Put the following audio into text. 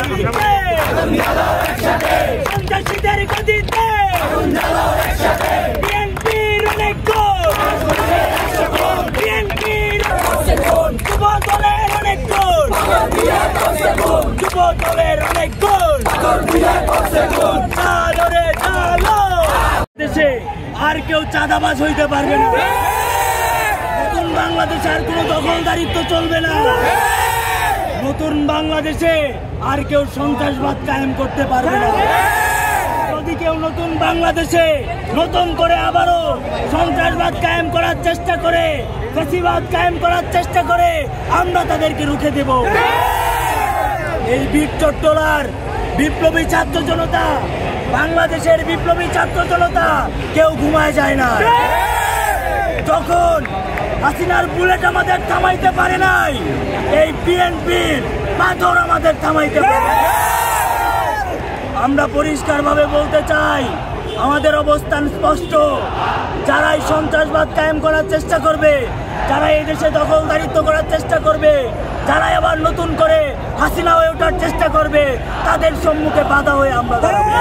গদিতে সন্ত্রাসীদের গদিতে বিএনপির অনেক গোল বিএনপির যুব দলের অনেক গোল যুব দলের অনেক গোল দেশে আর কেউ চাঁদাবাজ হইতে পারবে না। নতুন বাংলাদেশে আর কোনো দখলদারিত্ব চলবে না। নতুন বাংলাদেশে আর কেউ সন্ত্রাসবাদ কায়েম করতে পারবে না। যদি কেউ নতুন বাংলাদেশে নতুন করে আবারও সন্ত্রাসবাদ কায়েম করার চেষ্টা করে, ফ্যাসিবাদ কায়েম করার চেষ্টা করে, আমরা তাদেরকে রুখে দেব। এই বীর চট্টলার বিপ্লবী ছাত্র জনতা, বাংলাদেশের বিপ্লবী ছাত্র জনতা কেউ ঘুমায় যায় না। যখন হাসিনার বুলেট আমাদের থামাইতে পারে নাই, এই বিএনপির পাথর আমাদের থামাইতে পারে। আমরা পরিষ্কারভাবে বলতে চাই, আমাদের অবস্থান স্পষ্ট। যারাই সন্ত্রাসবাদ কায়েম করার চেষ্টা করবে, যারা এই দেশে দখলদারিত্ব করার চেষ্টা করবে, যারা আবার নতুন করে হাসিনা হয়ে ওঠার চেষ্টা করবে, তাদের সম্মুখে বাধা হয়ে আমরা দাঁড়াবো।